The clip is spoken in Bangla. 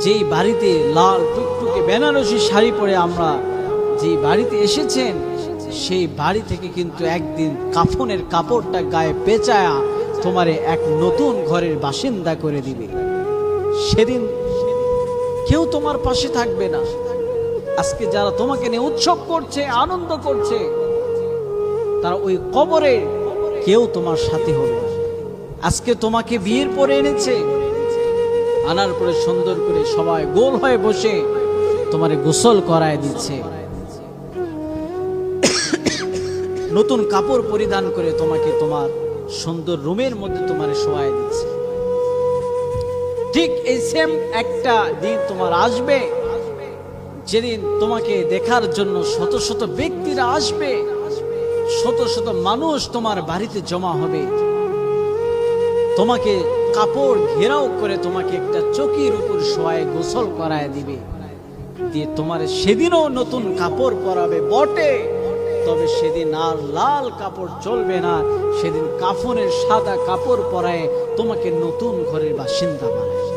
যেই বাড়িতে লাল টুকটুকে বেনারসি শাড়ি পরে আমরা যেই বাড়িতে এসেছেন, সেই বাড়ি থেকে কিন্তু একদিন কাফনের কাপড়টা গায়ে পেঁচায়া তোমারে এক নতুন ঘরের বাসিন্দা করে দিবে। সেদিন কেউ তোমার পাশে থাকবে না। আজকে যারা তোমাকে নিয়ে উৎসব করছে, আনন্দ করছে, তারা ওই কবরে কেউ তোমার সাথে হবে না। আজকে তোমাকে বিয়ের পরে এনেছে, আনার পরে সুন্দর করে সবাই গোল হয়ে বসে তোমারে গোসল করায় দিচ্ছে, নতুন কাপড় পরিধান করে তোমাকে তোমার সুন্দর রুমের মধ্যে তোমারে শোয়ায় দিচ্ছে। ঠিক এই সেম একটা দিন তোমার আসবে, যেদিন তোমাকে দেখার জন্য শত শত ব্যক্তিরা আসবে, শত শত মানুষ তোমার বাড়িতে জমা হবে, তোমাকে কাপড় ঘেরাও করে তোমাকে একটা চকির উপর শোয়ায় গোসল করায় দিবে, দিয়ে তোমার সেদিনও নতুন কাপড় পরাবে বটে, তবে সেদিন আর লাল কাপড় চলবে না, সেদিন কাফনের সাদা কাপড় পরায় তোমাকে নতুন ঘরের বাসিন্দা বানায়।